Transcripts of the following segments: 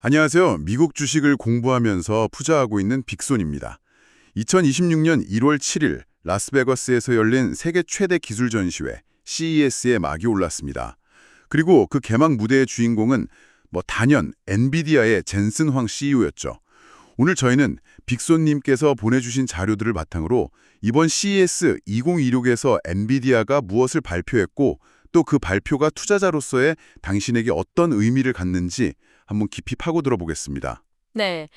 안녕하세요. 미국 주식을 공부하면서 투자하고 있는 빅손입니다. 2026년 1월 7일 라스베거스에서 열린 세계 최대 기술 전시회 CES에 막이 올랐습니다. 그리고 그 개막 무대의 주인공은 단연 엔비디아의 젠슨 황 CEO였죠. 오늘 저희는 빅손님께서 보내주신 자료들을 바탕으로 이번 CES 2026에서 엔비디아가 무엇을 발표했고 또 그 발표가 투자자로서의 당신에게 어떤 의미를 갖는지 한번 깊이 파고들어 보겠습니다. 네.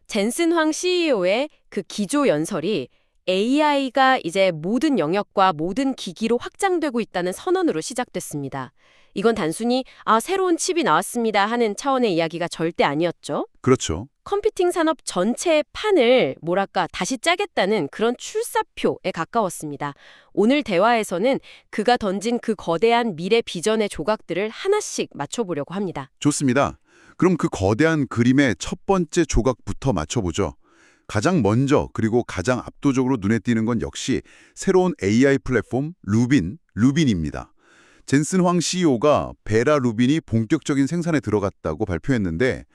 젠슨 황 CEO의 그 기조 연설이 AI가 이제 모든 영역과 모든 기기로 확장되고 있다는 선언으로 시작됐습니다. 이건 단순히 새로운 칩이 나왔습니다 하는 차원의 이야기가 절대 아니었죠. 그렇죠. 컴퓨팅 산업 전체의 판을 다시 짜겠다는 그런 출사표에 가까웠습니다. 오늘 대화에서는 그가 던진 그 거대한 미래 비전의 조각들을 하나씩 맞춰보려고 합니다. 좋습니다. 그럼 그 거대한 그림의 첫 번째 조각부터 맞춰보죠. 가장 먼저 그리고 가장 압도적으로 눈에 띄는 건 역시 새로운 AI 플랫폼 루빈입니다. 젠슨 황 CEO가 베라 루빈이 본격적인 생산에 들어갔다고 발표했는데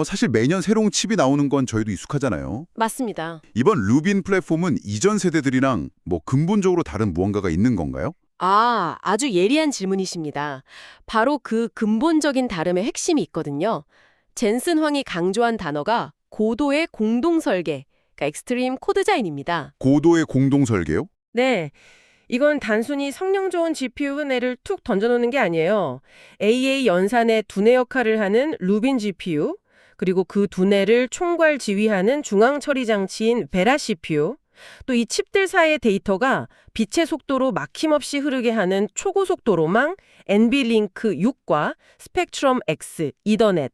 사실 매년 새로운 칩이 나오는 건 저희도 익숙하잖아요. 맞습니다. 이번 루빈 플랫폼은 이전 세대들이랑 근본적으로 다른 무언가가 있는 건가요? 아주 예리한 질문이십니다. 바로 그 근본적인 다름의 핵심이 있거든요. 젠슨 황이 강조한 단어가 고도의 공동 설계, 그러니까 익스트림 코드자인입니다. 고도의 공동 설계요? 네. 이건 단순히 성능 좋은 GPU 흔해를 툭 던져놓는 게 아니에요. AA 연산의 두뇌 역할을 하는 루빈 GPU, 그리고 그 두뇌를 총괄 지휘하는 중앙 처리 장치인 베라 CPU, 또 이 칩들 사이의 데이터가 빛의 속도로 막힘없이 흐르게 하는 초고속도로망 NVLink 6과 스펙트럼 X, 이더넷,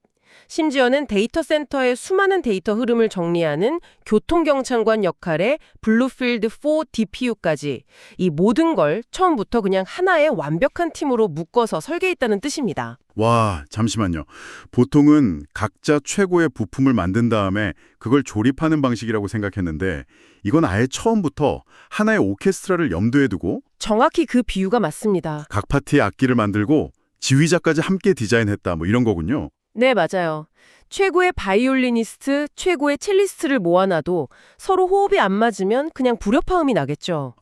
심지어는 데이터 센터의 수많은 데이터 흐름을 정리하는 교통경찰관 역할의 블루필드 4 DPU까지 이 모든 걸 처음부터 그냥 하나의 완벽한 팀으로 묶어서 설계했다는 뜻입니다. 와, 잠시만요. 보통은 각자 최고의 부품을 만든 다음에 그걸 조립하는 방식이라고 생각했는데 이건 아예 처음부터 하나의 오케스트라를 염두에 두고 정확히 그 비유가 맞습니다. 각 파티의 악기를 만들고 지휘자까지 함께 디자인했다 이런 거군요. 네, 맞아요. 최고의 바이올리니스트, 최고의 첼리스트를 모아놔도 서로 호흡이 안 맞으면 그냥 불협화음이 나겠죠.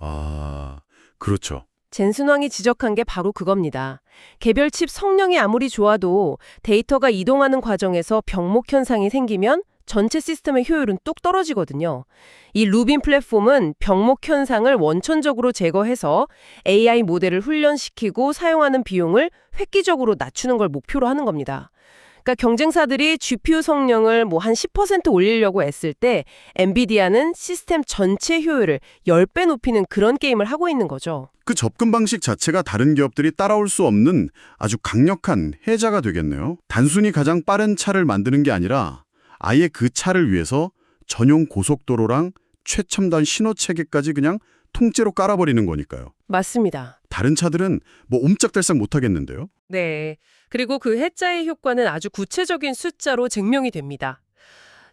그렇죠. 젠슨 황이 지적한 게 바로 그겁니다. 개별 칩 성능이 아무리 좋아도 데이터가 이동하는 과정에서 병목 현상이 생기면 전체 시스템의 효율은 뚝 떨어지거든요. 이 루빈 플랫폼은 병목 현상을 원천적으로 제거해서 AI 모델을 훈련시키고 사용하는 비용을 획기적으로 낮추는 걸 목표로 하는 겁니다. 그러니까 경쟁사들이 GPU 성능을 한 10% 올리려고 애쓸 때 엔비디아는 시스템 전체 효율을 10배 높이는 그런 게임을 하고 있는 거죠. 그 접근 방식 자체가 다른 기업들이 따라올 수 없는 아주 강력한 해자가 되겠네요. 단순히 가장 빠른 차를 만드는 게 아니라 아예 그 차를 위해서 전용 고속도로랑 최첨단 신호 체계까지 그냥 통째로 깔아버리는 거니까요. 맞습니다. 다른 차들은 옴짝달싹 못하겠는데요? 네. 그리고 그 해자의 효과는 아주 구체적인 숫자로 증명이 됩니다.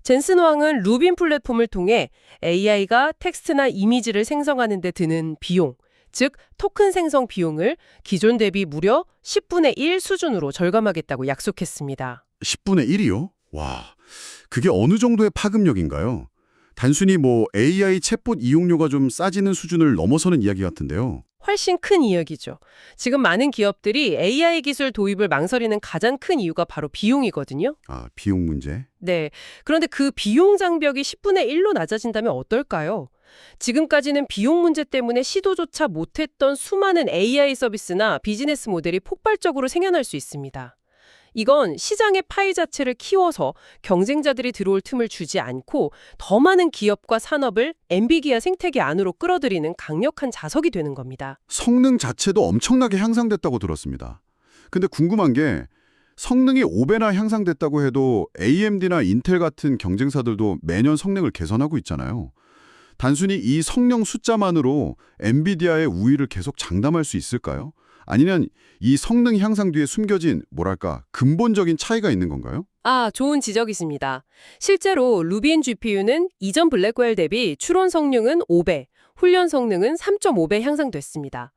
젠슨 황은 루빈 플랫폼을 통해 AI가 텍스트나 이미지를 생성하는 데 드는 비용, 즉 토큰 생성 비용을 기존 대비 무려 10분의 1 수준으로 절감하겠다고 약속했습니다. 10분의 1이요? 와, 그게 어느 정도의 파급력인가요? 단순히 AI 챗봇 이용료가 좀 싸지는 수준을 넘어서는 이야기 같은데요. 훨씬 큰 이야기죠. 지금 많은 기업들이 AI 기술 도입을 망설이는 가장 큰 이유가 바로 비용이거든요. 비용 문제? 네. 그런데 그 비용 장벽이 10분의 1로 낮아진다면 어떨까요? 지금까지는 비용 문제 때문에 시도조차 못했던 수많은 AI 서비스나 비즈니스 모델이 폭발적으로 생겨날 수 있습니다. 이건 시장의 파이 자체를 키워서 경쟁자들이 들어올 틈을 주지 않고 더 많은 기업과 산업을 엔비디아 생태계 안으로 끌어들이는 강력한 자석이 되는 겁니다. 성능 자체도 엄청나게 향상됐다고 들었습니다. 근데 궁금한 게 성능이 5배나 향상됐다고 해도 AMD나 인텔 같은 경쟁사들도 매년 성능을 개선하고 있잖아요. 단순히 이 성능 숫자만으로 엔비디아의 우위를 계속 장담할 수 있을까요? 아니면 이 성능 향상 뒤에 숨겨진 근본적인 차이가 있는 건가요? 좋은 지적이십니다. 실제로 루빈 GPU는 이전 블랙웰 대비 추론 성능은 5배, 훈련 성능은 3.5배 향상됐습니다.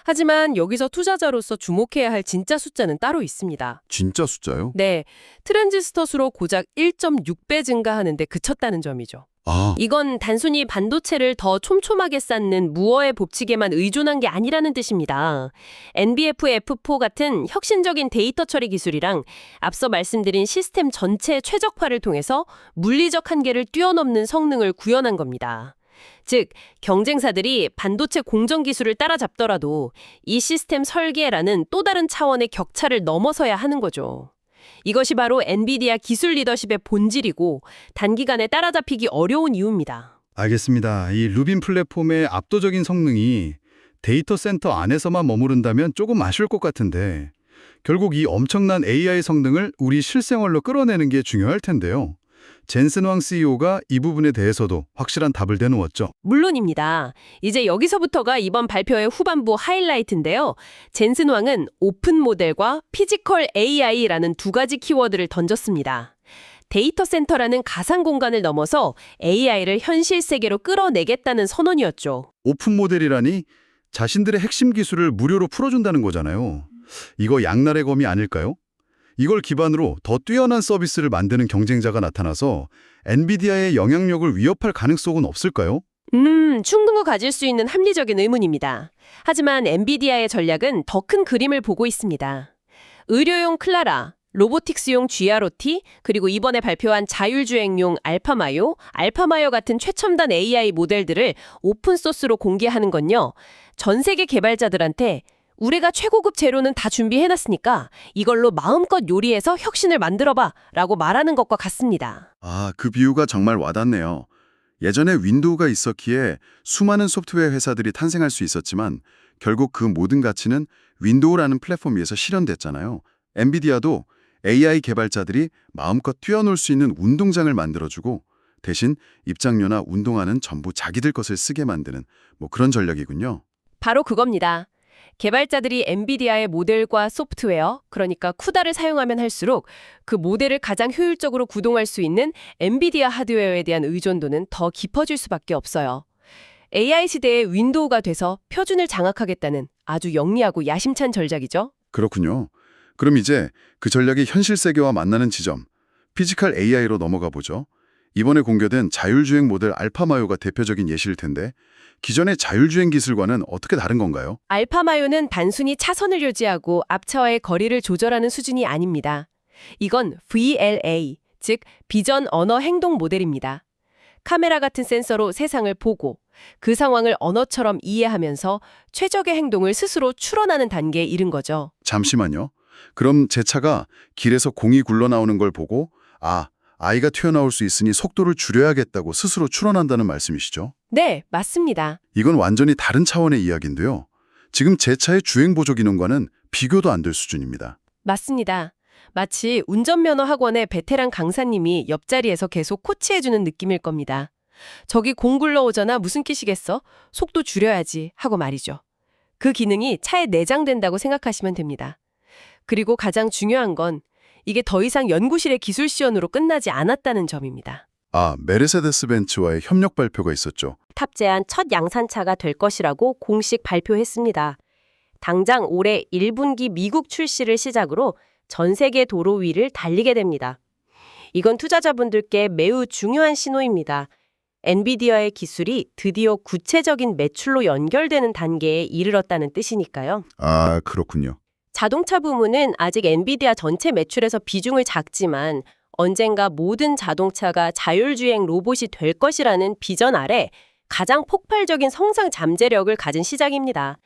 하지만 여기서 투자자로서 주목해야 할 진짜 숫자는 따로 있습니다. 진짜 숫자요? 네, 트랜지스터 수로 고작 1.6배 증가하는데 그쳤다는 점이죠. 아, 이건 단순히 반도체를 더 촘촘하게 쌓는 무어의 법칙에만 의존한 게 아니라는 뜻입니다. NBFF4 같은 혁신적인 데이터 처리 기술이랑 앞서 말씀드린 시스템 전체 최적화를 통해서 물리적 한계를 뛰어넘는 성능을 구현한 겁니다. 즉, 경쟁사들이 반도체 공정 기술을 따라잡더라도 이 시스템 설계라는 또 다른 차원의 격차를 넘어서야 하는 거죠. 이것이 바로 엔비디아 기술 리더십의 본질이고 단기간에 따라잡히기 어려운 이유입니다. 알겠습니다. 이 루빈 플랫폼의 압도적인 성능이 데이터 센터 안에서만 머무른다면 조금 아쉬울 것 같은데 결국 이 엄청난 AI 성능을 우리 실생활로 끌어내는 게 중요할 텐데요. 젠슨 황 CEO가 이 부분에 대해서도 확실한 답을 내놓았죠. 물론입니다. 이제 여기서부터가 이번 발표의 후반부 하이라이트인데요. 젠슨 황은 오픈 모델과 피지컬 AI라는 두 가지 키워드를 던졌습니다. 데이터 센터라는 가상 공간을 넘어서 AI를 현실 세계로 끌어내겠다는 선언이었죠. 오픈 모델이라니 자신들의 핵심 기술을 무료로 풀어준다는 거잖아요. 이거 양날의 검이 아닐까요? 이걸 기반으로 더 뛰어난 서비스를 만드는 경쟁자가 나타나서 엔비디아의 영향력을 위협할 가능성은 없을까요? 충분히 가질 수 있는 합리적인 의문입니다. 하지만 엔비디아의 전략은 더 큰 그림을 보고 있습니다. 의료용 클라라, 로보틱스용 GROT, 그리고 이번에 발표한 자율주행용 알파마요 같은 최첨단 AI 모델들을 오픈소스로 공개하는 건요. 전 세계 개발자들한테 우리가 최고급 재료는 다 준비해놨으니까 이걸로 마음껏 요리해서 혁신을 만들어봐 라고 말하는 것과 같습니다. 아, 그 비유가 정말 와닿네요. 예전에 윈도우가 있었기에 수많은 소프트웨어 회사들이 탄생할 수 있었지만 결국 그 모든 가치는 윈도우라는 플랫폼 위에서 실현됐잖아요. 엔비디아도 AI 개발자들이 마음껏 뛰어놀 수 있는 운동장을 만들어주고 대신 입장료나 운동화는 전부 자기들 것을 쓰게 만드는 그런 전략이군요. 바로 그겁니다. 개발자들이 엔비디아의 모델과 소프트웨어, 그러니까 쿠다를 사용하면 할수록 그 모델을 가장 효율적으로 구동할 수 있는 엔비디아 하드웨어에 대한 의존도는 더 깊어질 수밖에 없어요. AI 시대의 윈도우가 돼서 표준을 장악하겠다는 아주 영리하고 야심찬 전략이죠. 그렇군요. 그럼 이제 그 전략이 현실 세계와 만나는 지점, 피지컬 AI로 넘어가 보죠. 이번에 공개된 자율주행 모델 알파마요가 대표적인 예시일 텐데 기존의 자율주행 기술과는 어떻게 다른 건가요? 알파마요는 단순히 차선을 유지하고 앞차와의 거리를 조절하는 수준이 아닙니다. 이건 VLA, 즉 비전 언어 행동 모델입니다. 카메라 같은 센서로 세상을 보고 그 상황을 언어처럼 이해하면서 최적의 행동을 스스로 추론하는 단계에 이른 거죠. 잠시만요. 그럼 제 차가 길에서 공이 굴러나오는 걸 보고 아이가 튀어나올 수 있으니 속도를 줄여야겠다고 스스로 추론한다는 말씀이시죠? 네, 맞습니다. 이건 완전히 다른 차원의 이야기인데요. 지금 제 차의 주행 보조 기능과는 비교도 안 될 수준입니다. 맞습니다. 마치 운전면허 학원의 베테랑 강사님이 옆자리에서 계속 코치해주는 느낌일 겁니다. 저기 공 굴러오잖아, 무슨 끼시겠어? 속도 줄여야지 하고 말이죠. 그 기능이 차에 내장된다고 생각하시면 됩니다. 그리고 가장 중요한 건 이게 더 이상 연구실의 기술 시연으로 끝나지 않았다는 점입니다. 메르세데스 벤츠와의 협력 발표가 있었죠. 탑재한 첫 양산차가 될 것이라고 공식 발표했습니다. 당장 올해 1분기 미국 출시를 시작으로 전 세계 도로 위를 달리게 됩니다. 이건 투자자분들께 매우 중요한 신호입니다. 엔비디아의 기술이 드디어 구체적인 매출로 연결되는 단계에 이르렀다는 뜻이니까요. 아, 그렇군요. 자동차 부문은 아직 엔비디아 전체 매출에서 비중을 작지만 언젠가 모든 자동차가 자율주행 로봇이 될 것이라는 비전 아래 가장 폭발적인 성장 잠재력을 가진 시작입니다.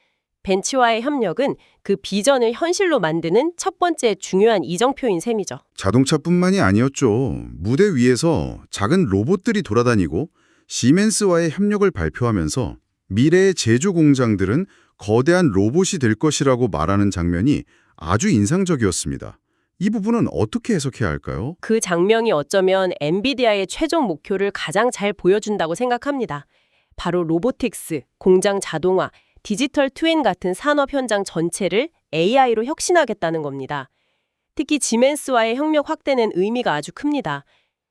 벤츠와의 협력은 그 비전을 현실로 만드는 첫 번째 중요한 이정표인 셈이죠. 자동차뿐만이 아니었죠. 무대 위에서 작은 로봇들이 돌아다니고 시멘스와의 협력을 발표하면서 미래의 제조 공장들은 거대한 로봇이 될 것이라고 말하는 장면이 아주 인상적이었습니다. 이 부분은 어떻게 해석해야 할까요? 그 장면이 어쩌면 엔비디아의 최종 목표를 가장 잘 보여준다고 생각합니다. 바로 로보틱스, 공장 자동화, 디지털 트윈 같은 산업 현장 전체를 AI로 혁신하겠다는 겁니다. 특히 지멘스와의 협력 확대는 의미가 아주 큽니다.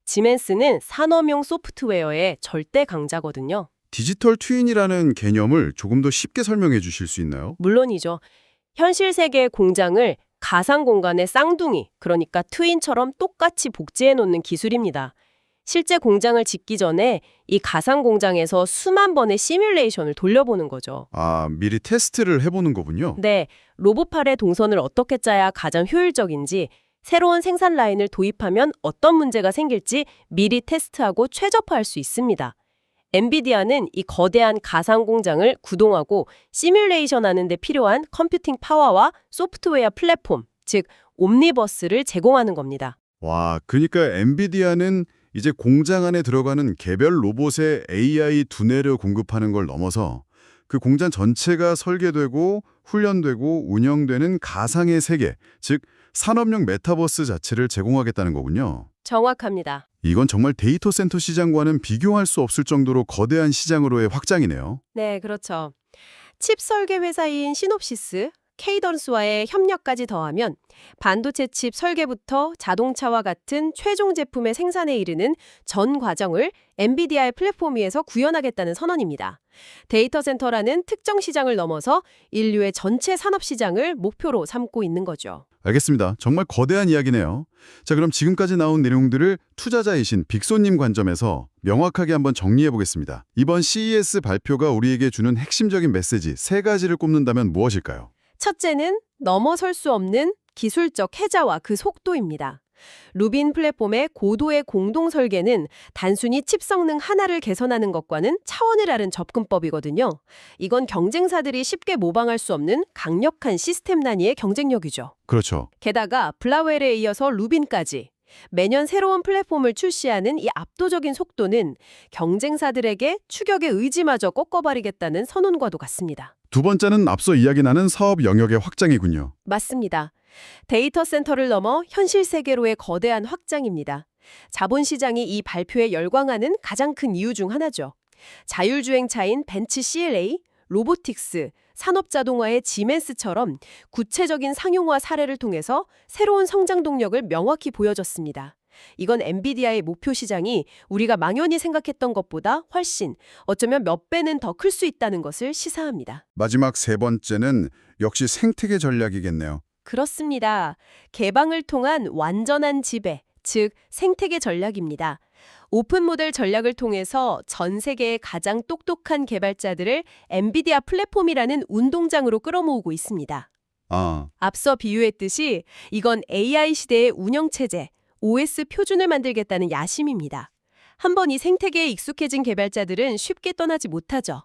지멘스는 산업용 소프트웨어의 절대 강자거든요. 디지털 트윈이라는 개념을 조금 더 쉽게 설명해 주실 수 있나요? 물론이죠. 현실 세계의 공장을 가상 공간의 쌍둥이, 그러니까 트윈처럼 똑같이 복제해 놓는 기술입니다. 실제 공장을 짓기 전에 이 가상 공장에서 수만 번의 시뮬레이션을 돌려보는 거죠. 아, 미리 테스트를 해보는 거군요. 네, 로봇팔의 동선을 어떻게 짜야 가장 효율적인지, 새로운 생산 라인을 도입하면 어떤 문제가 생길지 미리 테스트하고 최적화할 수 있습니다. 엔비디아는 이 거대한 가상 공장을 구동하고 시뮬레이션 하는 데 필요한 컴퓨팅 파워와 소프트웨어 플랫폼, 즉 옴니버스를 제공하는 겁니다. 와, 그러니까 엔비디아는 이제 공장 안에 들어가는 개별 로봇에 AI 두뇌를 공급하는 걸 넘어서 그 공장 전체가 설계되고 훈련되고 운영되는 가상의 세계, 즉 산업용 메타버스 자체를 제공하겠다는 거군요. 정확합니다. 이건 정말 데이터 센터 시장과는 비교할 수 없을 정도로 거대한 시장으로의 확장이네요. 네, 그렇죠. 칩 설계 회사인 시놉시스, 케이던스와의 협력까지 더하면 반도체 칩 설계부터 자동차와 같은 최종 제품의 생산에 이르는 전 과정을 엔비디아의 플랫폼 위에서 구현하겠다는 선언입니다. 데이터 센터라는 특정 시장을 넘어서 인류의 전체 산업 시장을 목표로 삼고 있는 거죠. 알겠습니다. 정말 거대한 이야기네요. 자, 그럼 지금까지 나온 내용들을 투자자이신 빅소님 관점에서 명확하게 한번 정리해 보겠습니다. 이번 CES 발표가 우리에게 주는 핵심적인 메시지 3가지를 꼽는다면 무엇일까요? 첫째는 넘어설 수 없는 기술적 혜자와 그 속도입니다. 루빈 플랫폼의 고도의 공동 설계는 단순히 칩 성능 하나를 개선하는 것과는 차원을 다른 접근법이거든요. 이건 경쟁사들이 쉽게 모방할 수 없는 강력한 시스템 단위의 경쟁력이죠. 그렇죠. 게다가 블라웰에 이어서 루빈까지 매년 새로운 플랫폼을 출시하는 이 압도적인 속도는 경쟁사들에게 추격의 의지마저 꺾어버리겠다는 선언과도 같습니다. 두 번째는 앞서 이야기 나눈 사업 영역의 확장이군요. 맞습니다. 데이터 센터를 넘어 현실 세계로의 거대한 확장입니다. 자본시장이 이 발표에 열광하는 가장 큰 이유 중 하나죠. 자율주행차인 벤츠 CLA, 로보틱스, 산업자동화의 지멘스처럼 구체적인 상용화 사례를 통해서 새로운 성장 동력을 명확히 보여줬습니다. 이건 엔비디아의 목표 시장이 우리가 망연히 생각했던 것보다 훨씬, 어쩌면 몇 배는 더 클 수 있다는 것을 시사합니다. 마지막 3번째는 역시 생태계 전략이겠네요. 그렇습니다. 개방을 통한 완전한 지배, 즉 생태계 전략입니다. 오픈 모델 전략을 통해서 전 세계의 가장 똑똑한 개발자들을 엔비디아 플랫폼이라는 운동장으로 끌어모으고 있습니다. 아, 앞서 비유했듯이 이건 AI 시대의 운영체제, OS 표준을 만들겠다는 야심입니다. 한번 이 생태계에 익숙해진 개발자들은 쉽게 떠나지 못하죠.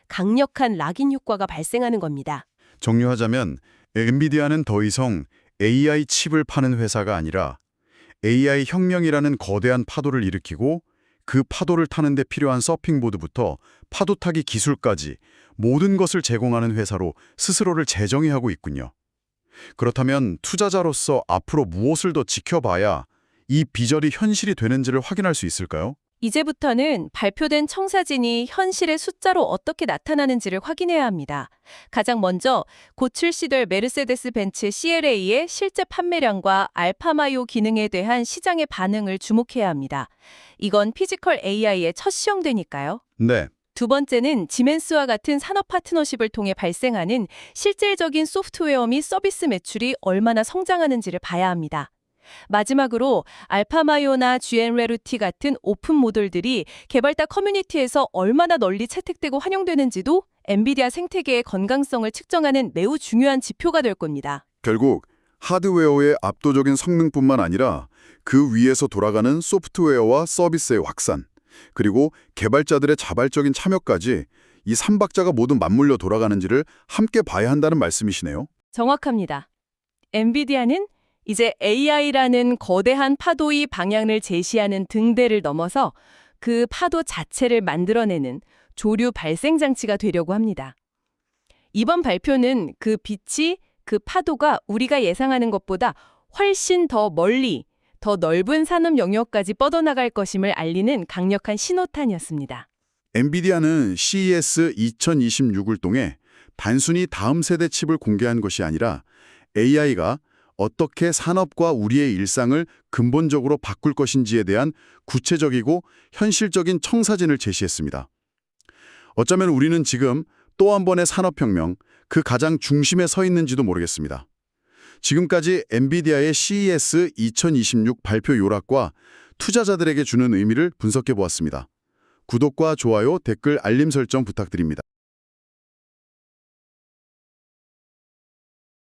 강력한 락인 효과가 발생하는 겁니다. 정리하자면 엔비디아는 더 이상 AI 칩을 파는 회사가 아니라 AI 혁명이라는 거대한 파도를 일으키고 그 파도를 타는 데 필요한 서핑보드부터 파도 타기 기술까지 모든 것을 제공하는 회사로 스스로를 재정의하고 있군요. 그렇다면 투자자로서 앞으로 무엇을 더 지켜봐야 이 비전이 현실이 되는지를 확인할 수 있을까요? 이제부터는 발표된 청사진이 현실의 숫자로 어떻게 나타나는지를 확인해야 합니다. 가장 먼저 곧 출시될 메르세데스 벤츠 CLA의 실제 판매량과 알파마요 기능에 대한 시장의 반응을 주목해야 합니다. 이건 피지컬 AI의 첫 시험되니까요. 네. 두 번째는 지멘스와 같은 산업 파트너십을 통해 발생하는 실질적인 소프트웨어 및 서비스 매출이 얼마나 성장하는지를 봐야 합니다. 마지막으로 알파마요나 GN레루티 같은 오픈 모델들이 개발자 커뮤니티에서 얼마나 널리 채택되고 환영되는지도 엔비디아 생태계의 건강성을 측정하는 매우 중요한 지표가 될 겁니다. 결국 하드웨어의 압도적인 성능뿐만 아니라 그 위에서 돌아가는 소프트웨어와 서비스의 확산, 그리고 개발자들의 자발적인 참여까지 이 3박자가 모두 맞물려 돌아가는지를 함께 봐야 한다는 말씀이시네요. 정확합니다. 엔비디아는 이제 AI라는 거대한 파도의 방향을 제시하는 등대를 넘어서 그 파도 자체를 만들어내는 조류 발생 장치가 되려고 합니다. 이번 발표는 그 빛이, 그 파도가 우리가 예상하는 것보다 훨씬 더 멀리, 더 넓은 산업 영역까지 뻗어나갈 것임을 알리는 강력한 신호탄이었습니다. 엔비디아는 CES 2026을 통해 단순히 다음 세대 칩을 공개한 것이 아니라 AI가 어떻게 산업과 우리의 일상을 근본적으로 바꿀 것인지에 대한 구체적이고 현실적인 청사진을 제시했습니다. 어쩌면 우리는 지금 또 한 번의 산업혁명, 그 가장 중심에 서 있는지도 모르겠습니다. 지금까지 엔비디아의 CES 2026 발표 요락과 투자자들에게 주는 의미를 분석해 보았습니다. 구독과 좋아요, 댓글, 알림 설정 부탁드립니다.